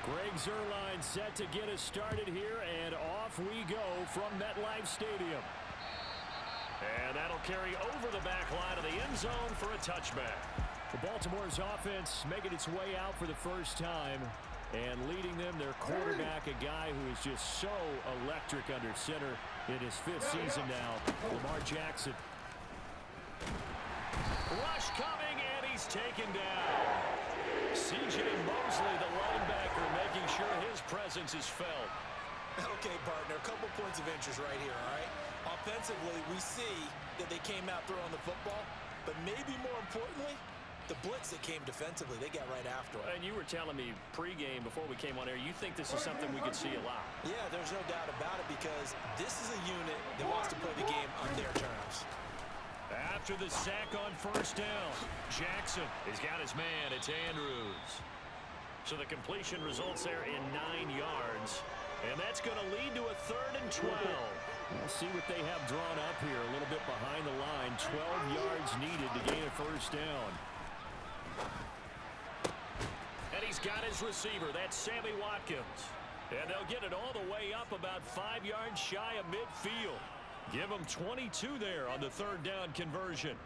Greg Zuerlein set to get us started here, and off we go from MetLife Stadium. And that'll carry over the back line of the end zone for a touchback. The Baltimore's offense making its way out for the first time, and leading them, their quarterback, a guy who is just so electric under center in his 5th season now, Lamar Jackson. Rush coming, and he's taken down. C.J. Mosley, the linebacker, making sure his presence is felt. Okay, partner, a couple points of interest right here, all right? Offensively, we see that they came out throwing the football, but maybe more importantly, the blitz that came defensively, they got right after it. And you were telling me pregame before we came on air, you think this is something we could see a lot. Yeah, there's no doubt about it because this is a unit that wants to play the game on their terms. After the sack on first down, Jackson has got his man. It's Andrews. So the completion results there in 9 yards. And that's going to lead to a 3rd and 12. We'll see what they have drawn up here. A little bit behind the line. 12 yards needed to gain a first down. And he's got his receiver. That's Sammy Watkins. And they'll get it all the way up about 5 yards shy of midfield. Give them 22 there on the 3rd down conversion.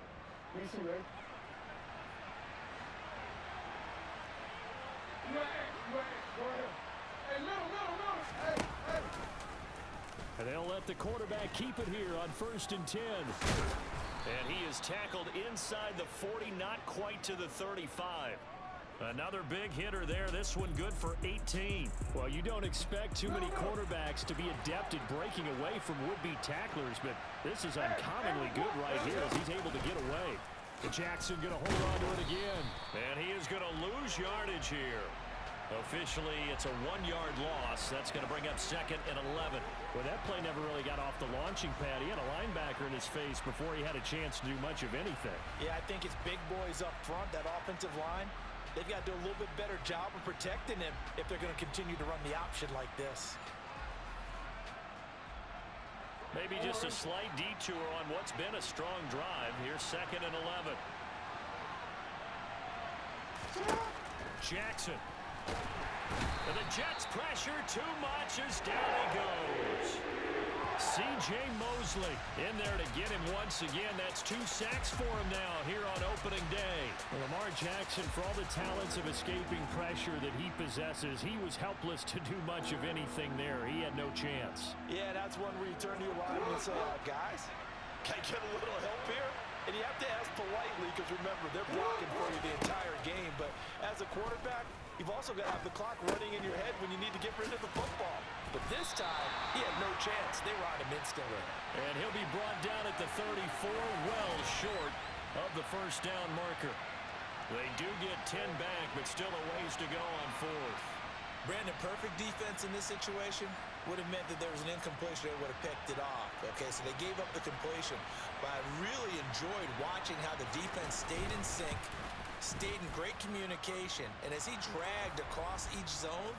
And they'll let the quarterback keep it here on 1st and 10. And he is tackled inside the 40, not quite to the 35. Another big hitter there. This one good for 18. Well, you don't expect too many quarterbacks to be adept at breaking away from would-be tacklers, but this is uncommonly good right here as he's able to get away. And Jackson going to hold on to it again. And he is going to lose yardage here. Officially, it's a 1-yard loss. That's going to bring up 2nd and 11. Well, that play never really got off the launching pad. He had a linebacker in his face before he had a chance to do much of anything. Yeah, I think it's big boys up front, that offensive line. They've got to do a little bit better job of protecting him if they're going to continue to run the option like this. Maybe just a slight detour on what's been a strong drive. Here's 2nd and 11. Jackson. And the Jets pressure too much as down he goes. C.J. Mosley in there to get him once again. That's 2 sacks for him now here on opening day. Well, Lamar Jackson, for all the talents of escaping pressure that he possesses, he was helpless to do much of anything there. He had no chance. Yeah, that's one where you turn to your lineman and say, guys, can I get a little help here? And you have to ask politely because, remember, they're blocking for you the entire game. But as a quarterback, you've also got to have the clock running in your head when you need to get rid of the football. But this time, he had no chance. They were on him instantly. And he'll be brought down at the 34, well short of the first down marker. They do get 10 back, but still a ways to go on 4th. Brandon, perfect defense in this situation would have meant that there was an incompletion. They would have picked it off. Okay, so they gave up the completion. But I really enjoyed watching how the defense stayed in sync, stayed in great communication. And as he dragged across each zone,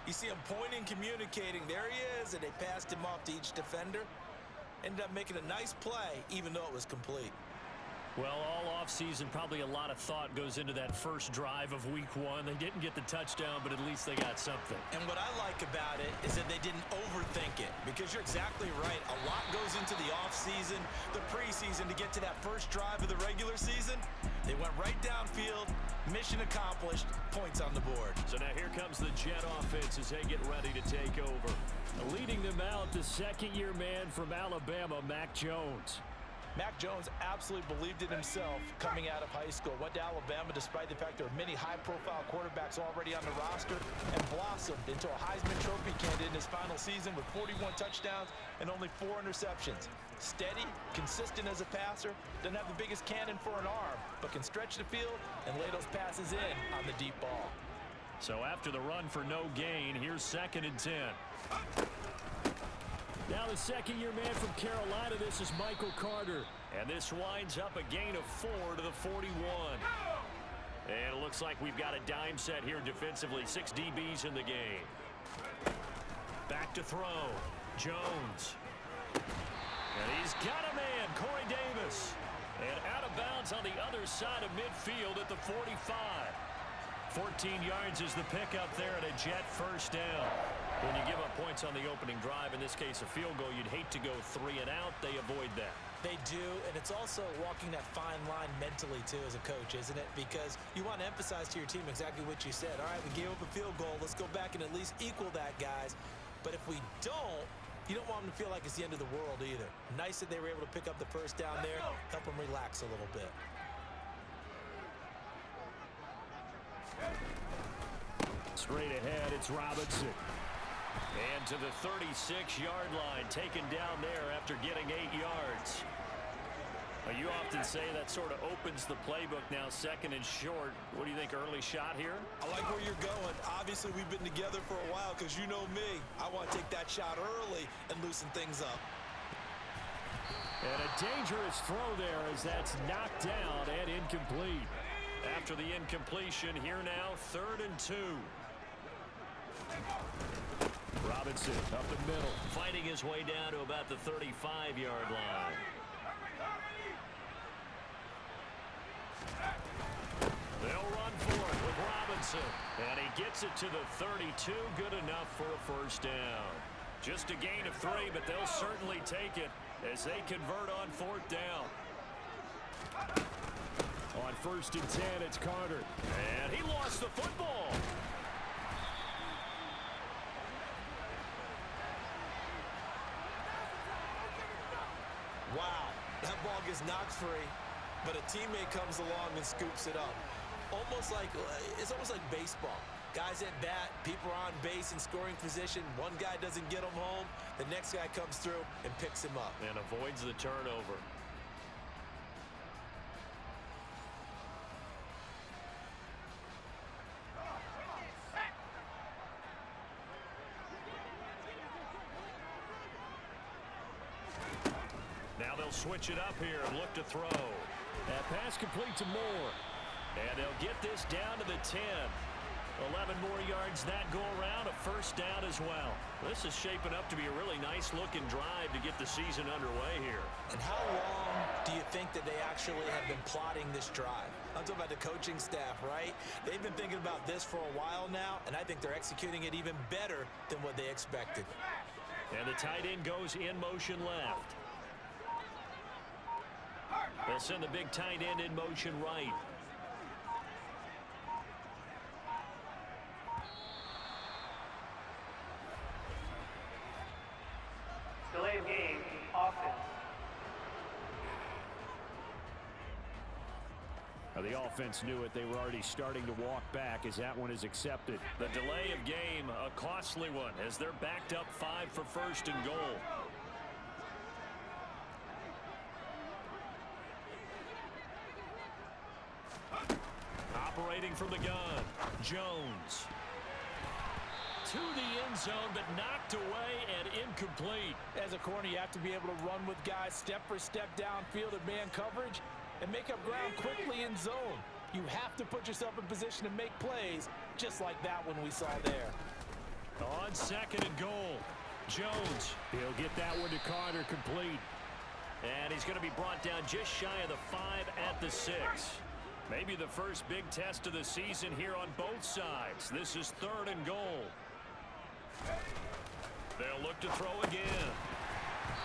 you see him pointing, communicating. There he is, and they passed him off to each defender. Ended up making a nice play, even though it was complete. Well, all offseason, probably a lot of thought goes into that first drive of week 1. They didn't get the touchdown, but at least they got something. And what I like about it is that they didn't overthink it, because you're exactly right. A lot goes into the offseason, the preseason to get to that first drive of the regular season. They went right downfield, mission accomplished, points on the board. So now here comes the Jet offense as they get ready to take over. Leading them out, the second-year man from Alabama, Mac Jones. Mac Jones absolutely believed in himself coming out of high school. Went to Alabama despite the fact there were many high-profile quarterbacks already on the roster, and blossomed into a Heisman Trophy candidate in his final season with 41 touchdowns and only 4 interceptions. Steady, consistent as a passer, doesn't have the biggest cannon for an arm, but can stretch the field and lay those passes in on the deep ball. So after the run for no gain, here's 2nd and 10. Now the second-year man from Carolina, this is Michael Carter. And this winds up a gain of 4 to the 41. And it looks like we've got a dime set here defensively. 6 DBs in the game. Back to throw. Jones. And he's got a man, Corey Davis. And out of bounds on the other side of midfield at the 45. 14 yards is the pickup there at a Jet first down. When you give up points on the opening drive, in this case a field goal, you'd hate to go 3 and out. They avoid that. They do, and it's also walking that fine line mentally, too, as a coach, isn't it? Because you want to emphasize to your team exactly what you said. All right, we gave up a field goal. Let's go back and at least equal that, guys. But if we don't, you don't want them to feel like it's the end of the world either. Nice that they were able to pick up the first down there, help them relax a little bit. Straight ahead, it's Robinson. And to the 36-yard line, taken down there after getting 8 yards. Well, you often say that sort of opens the playbook now, second and short. What do you think, early shot here? I like where you're going. Obviously, we've been together for a while because you know me. I want to take that shot early and loosen things up. And a dangerous throw there as that's knocked down and incomplete. After the incompletion, here now, 3rd and 2. Robinson up the middle. Fighting his way down to about the 35-yard line. They'll run for it with Robinson. And he gets it to the 32. Good enough for a first down. Just a gain of 3, but they'll certainly take it as they convert on 4th down. On 1st and 10, it's Carter. And he lost the football. Wow, that ball gets knocked free, but a teammate comes along and scoops it up. It's almost like baseball. Guys at bat, people are on base in scoring position. One guy doesn't get him home. The next guy comes through and picks him up. And avoids the turnover. Now they'll switch it up here and look to throw. That pass complete to Moore. And they'll get this down to the 10. 11 more yards that go around, a first down as well. This is shaping up to be a really nice-looking drive to get the season underway here. And how long do you think that they actually have been plotting this drive? I'm talking about the coaching staff, right? They've been thinking about this for a while now, and I think they're executing it even better than what they expected. And the tight end goes in motion left. They'll send the big tight end in motion right. Delay of game, offense. Now the offense knew it. They were already starting to walk back as that one is accepted. The delay of game, a costly one, as they're backed up 5 for 1st and goal. Operating from the gun, Jones. To the end zone, but knocked away and incomplete. As a corner, you have to be able to run with guys step for step downfield at man coverage and make up ground quickly in zone. You have to put yourself in position to make plays, just like that one we saw there. On 2nd and goal, Jones. He'll get that one to Carter complete. And he's going to be brought down just shy of the 5 at the 6. Maybe the first big test of the season here on both sides. This is 3rd and goal. They'll look to throw again.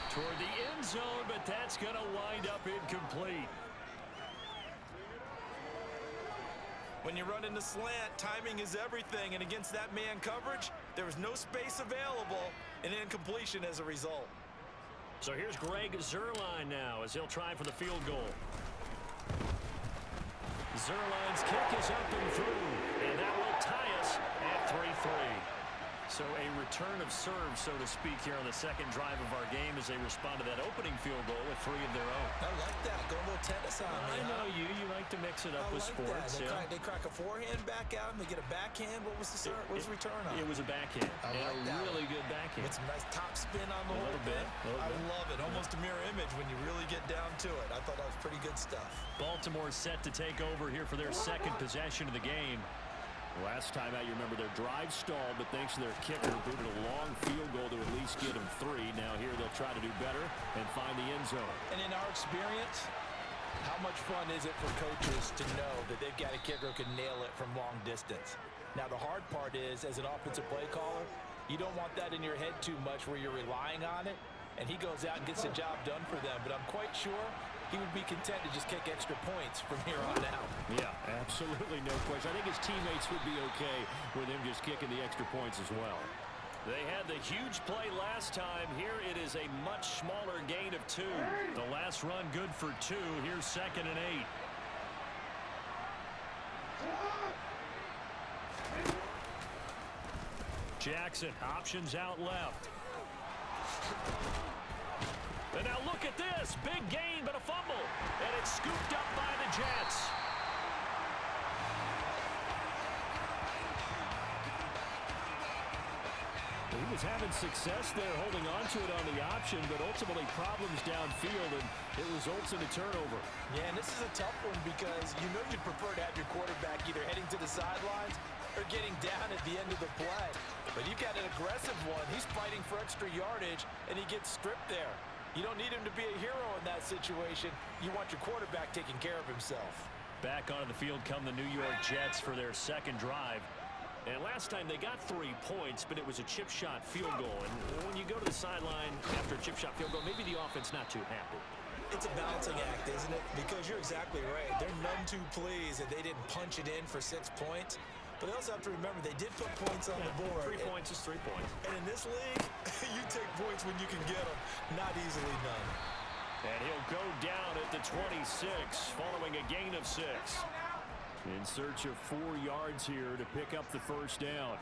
Toward the end zone, but that's going to wind up incomplete. When you run into slant, timing is everything, and against that man coverage, there was no space available, and incompletion as a result. So here's Greg Zuerlein now as he'll try for the field goal. Zuerlein's kick is up and through, and that will tie us at 3-3. So a return of serve, so to speak, here on the second drive of our game as they respond to that opening field goal with 3 of their own. I like that. Go a little tennis on me. I know you. You like to mix it up with like sports. That. They crack a forehand back out, and they get a backhand. What was the return on? It was a backhand. I like and that. a really good backhand. With some nice top spin on the A little bit. I love it. Almost a mirror image when you really get down to it. I thought that was pretty good stuff. Baltimore set to take over here for their second possession of the game. Last time out, you remember their drive stalled, but thanks to their kicker, booted a long field goal to at least get them 3. Now here they'll try to do better and find the end zone. And in our experience, How much fun is it for coaches to know that they've got a kicker who can nail it from long distance? Now, the hard part is, as an offensive play caller, you don't want that in your head too much where you're relying on it, and he goes out and gets the job done for them. But I'm quite sure he would be content to just kick extra points from here on out. Yeah, absolutely, no question. I think his teammates would be okay with him just kicking the extra points as well. They had the huge play last time. Here it is a much smaller gain of 2. The last run good for 2. Here's 2nd and 8. Jackson, options out left. And now look at this. Big gain, but a fumble. And it's scooped up by the Jets. He was having success there holding on to it on the option, but ultimately problems downfield, and it results in a turnover. Yeah, and this is a tough one because you know you'd prefer to have your quarterback either heading to the sidelines or getting down at the end of the play. But you've got an aggressive one. He's fighting for extra yardage, and he gets stripped there. You don't need him to be a hero in that situation. You want your quarterback taking care of himself. Back onto the field come the New York Jets for their second drive. And last time they got 3 points, but it was a chip shot field goal. And when you go to the sideline after a chip shot field goal, maybe the offense not too happy. It's a balancing act, isn't it? Because you're exactly right. They're none too pleased that they didn't punch it in for 6 points. But they also have to remember they did put points on the board. 3 points is 3 points. And in this league, you take points when you can get them. Not easily done. And he'll go down at the 26 following a gain of 6. In search of 4 yards here to pick up the first down.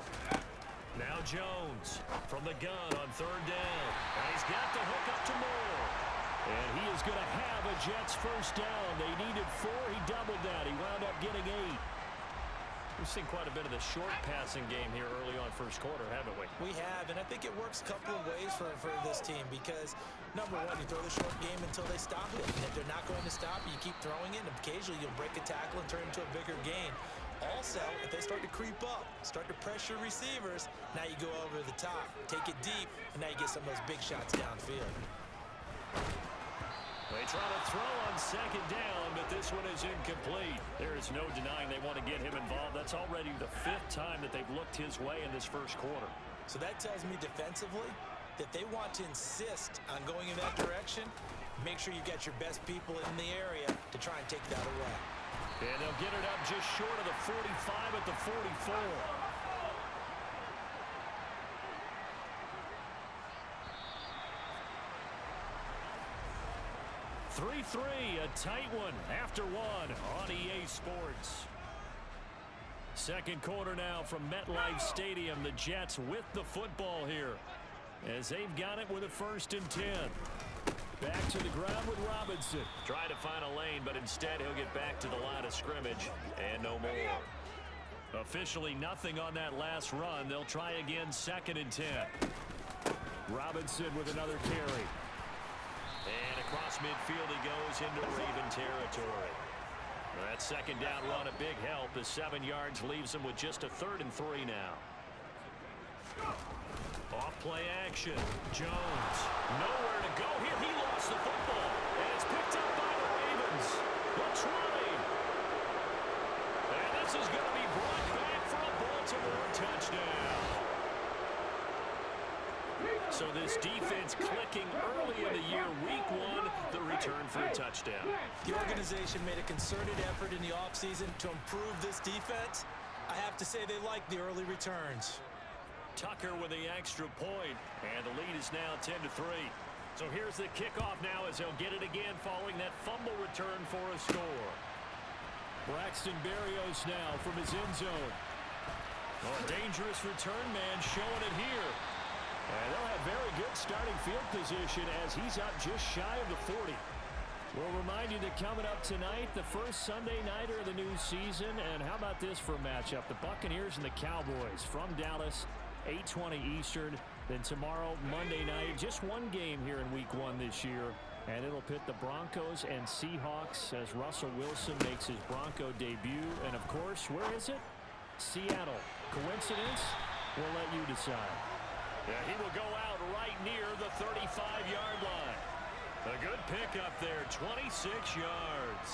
Now Jones from the gun on 3rd down. And he's got the hook up to Moore. And he is going to have a Jets first down. They needed 4. He doubled that. He wound up getting 8. We've seen quite a bit of the short passing game here early on first quarter, haven't we? We have, and I think it works a couple of ways for this team because, number one, you throw the short game until they stop it. And if they're not going to stop it, you keep throwing it, and occasionally you'll break a tackle and turn it into a bigger gain. Also, if they start to creep up, start to pressure receivers, now you go over the top, take it deep, and now you get some of those big shots downfield. They try to throw on 2nd down, but this one is incomplete. There is no denying they want to get him involved. That's already the 5th time that they've looked his way in this first quarter. So that tells me defensively that they want to insist on going in that direction. Make sure you got your best people in the area to try and take that away. And they'll get it up just short of the 45 at the 44. 3-3, a tight one after 1 on EA Sports. Second quarter now from MetLife Stadium. The Jets with the football here as they've got it with a 1st and 10. Back to the ground with Robinson. Trying to find a lane, but instead he'll get back to the line of scrimmage and no more. Officially nothing on that last run. They'll try again 2nd and 10. Robinson with another carry. And across midfield he goes into Raven territory. That 2nd down run a big help as 7 yards leaves him with just a 3rd and 3 now. Off play action. Jones nowhere to go here. He lost the football and it's picked up by the Ravens. The 20. And this is going to be brought back for a Baltimore touchdown. So this defense clicking early in the year, week 1, the return for a touchdown. The organization made a concerted effort in the offseason to improve this defense. I have to say they like the early returns. Tucker with the extra point, and the lead is now 10-3. So here's the kickoff now as they'll get it again following that fumble return for a score. Braxton Berrios now from his end zone. Oh, a dangerous return man showing it here. And they'll have very good starting field position as he's up just shy of the 40. We'll remind you that coming up tonight, the first Sunday nighter of the new season. And how about this for a matchup? The Buccaneers and the Cowboys from Dallas, 8:20 Eastern. Then tomorrow, Monday night, just one game here in week 1 this year. And it'll pit the Broncos and Seahawks as Russell Wilson makes his Bronco debut. And, of course, where is it? Seattle. Coincidence? We'll let you decide. Yeah, he will go out right near the 35-yard line. A good pickup there, 26 yards.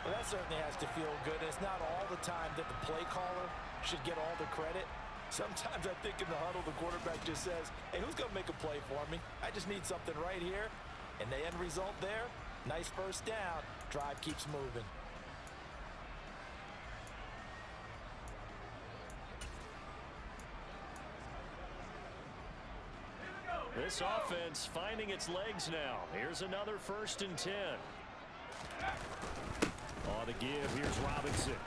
Well, that certainly has to feel good. It's not all the time that the play caller should get all the credit. Sometimes I think in the huddle, the quarterback just says, hey, who's going to make a play for me? I just need something right here. And the end result there, nice first down. Drive keeps moving. This offense finding its legs now. Here's another 1st and 10. On the give, here's Robinson.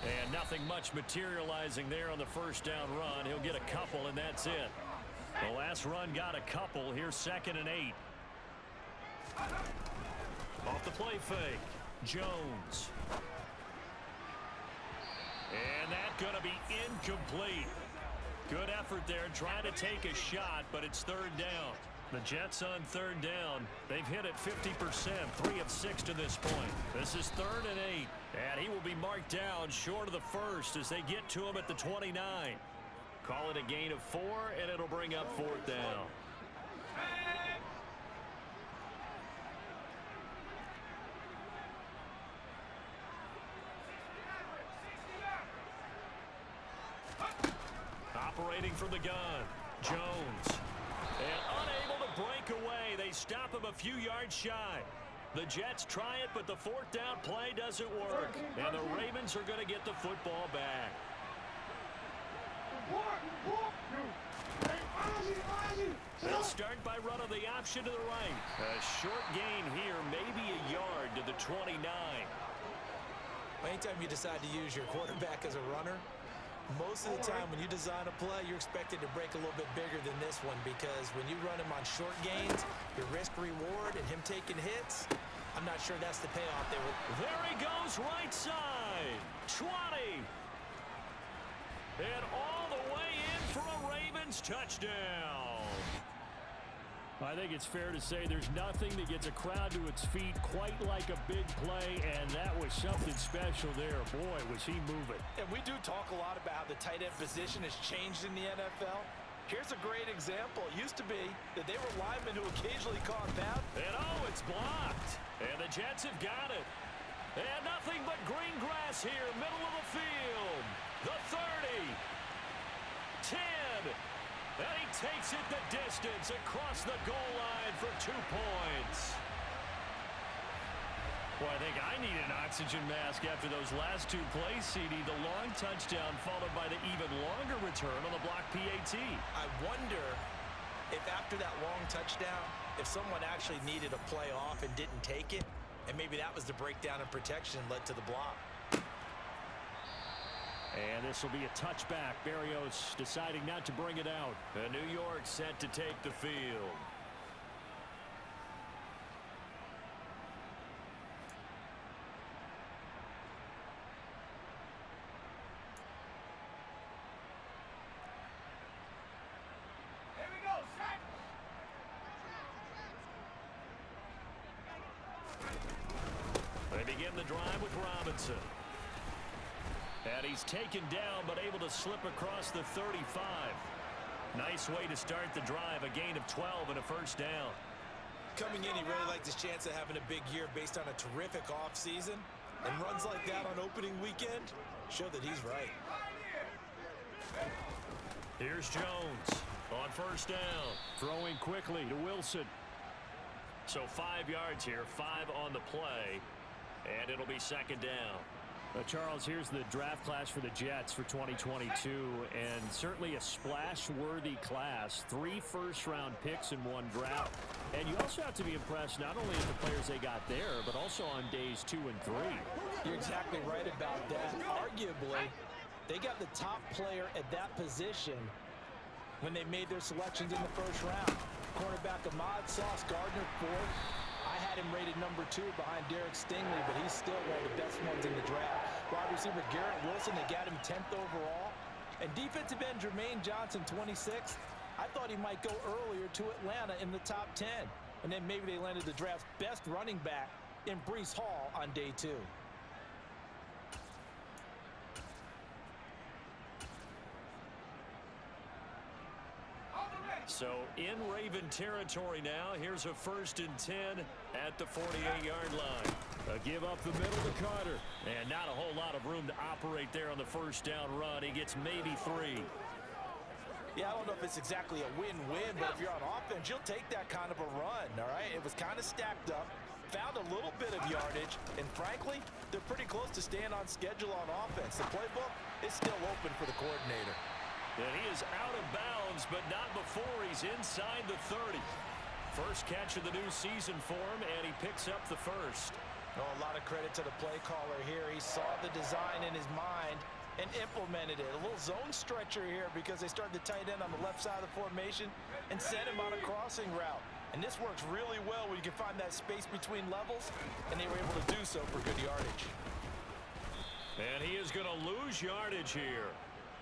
And nothing much materializing there on the first down run. He'll get a couple, and that's it. The last run got a couple. Here's 2nd and 8. Off the play fake, Jones. And that's going to be incomplete. Good effort there trying to take a shot, but it's 3rd down. The Jets on 3rd down. They've hit it 50%, 3 of 6 to this point. This is 3rd and 8, and he will be marked down short of the first as they get to him at the 29. Call it a gain of 4, and it'll bring up 4th down. Operating from the gun, Jones. And unable to break away. They stop him a few yards shy. The Jets try it, but the 4th down play doesn't work. And the Ravens are going to get the football back. They'll start by running the option to the right. A short gain here, maybe a yard to the 29. Anytime you decide to use your quarterback as a runner, most of the time when you design a play, you're expected to break a little bit bigger than this one, because when you run him on short gains, your risk-reward and him taking hits, I'm not sure that's the payoff they were. There he goes, right side. 20. And all the way in for a Ravens touchdown. I think it's fair to say there's nothing that gets a crowd to its feet quite like a big play, and that was something special there. Boy, was he moving. And we do talk a lot about how the tight end position has changed in the NFL. Here's a great example. It used to be that they were linemen who occasionally caught bounce. And oh, it's blocked. And the Jets have got it. And nothing but green grass here, middle of the field. The 30. 10. And he takes it the distance across the goal line for 2 points. Well, I think I need an oxygen mask after those last 2 plays, CD. The long touchdown followed by the even longer return on the block PAT. I wonder if after that long touchdown, if someone actually needed a play off and didn't take it, and maybe that was the breakdown in protection led to the block. And this will be a touchback. Berrios deciding not to bring it out. And New York set to take the field. Here we go, set. They begin the drive with Robinson. And he's taken down, but able to slip across the 35. Nice way to start the drive. A gain of 12 and a first down. Coming in, he really liked his chance of having a big year based on a terrific offseason. And runs like that on opening weekend show that he's right. Here's Jones on first down. Throwing quickly to Wilson. So 5 yards here, 5 on the play. And it'll be second down. Charles, here's the draft class for the Jets for 2022, and certainly a splash-worthy class. 3 first-round picks in 1 draft. And you also have to be impressed not only at the players they got there, but also on days 2 and 3. You're exactly right about that. Arguably, they got the top player at that position when they made their selections in the first round. Cornerback Ahmad Sauce Gardner, 4th. I had him rated number 2 behind Derek Stingley, but he's still one of the best ones in the draft. Wide receiver Garrett Wilson, they got him 10th overall. And defensive end Jermaine Johnson, 26th. I thought he might go earlier to Atlanta in the top 10. And then maybe they landed the draft's best running back in Breece Hall on day 2. So in Raven territory now. Here's a 1st and 10 at the 48-yard line. A give up the middle to Carter. And not a whole lot of room to operate there on the 1st down run. He gets maybe 3. Yeah, I don't know if it's exactly a win-win, but if you're on offense, you'll take that kind of a run, all right? It was kind of stacked up, found a little bit of yardage, and frankly, they're pretty close to staying on schedule on offense. The playbook is still open for the coordinator. And he is out of bounds, but not before he's inside the 30. First catch of the new season for him, and he picks up the 1st. Oh, a lot of credit to the play caller here. He saw the design in his mind and implemented it. A little zone stretcher here because they started the tight end on the left side of the formation and sent him on a crossing route. And this works really well when you can find that space between levels, and they were able to do so for good yardage. And he is going to lose yardage here.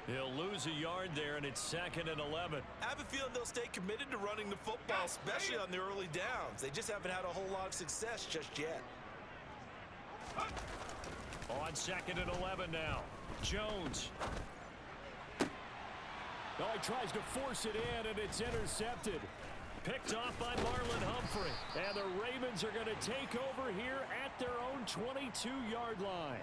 He'll lose a yard there, and it's 2nd and 11. I have a feeling they'll stay committed to running the football, especially on the early downs. They just haven't had a whole lot of success just yet. On 2nd and 11 now. Jones. Oh, he tries to force it in, and it's intercepted. Picked off by Marlon Humphrey. And the Ravens are going to take over here at their own 22-yard line.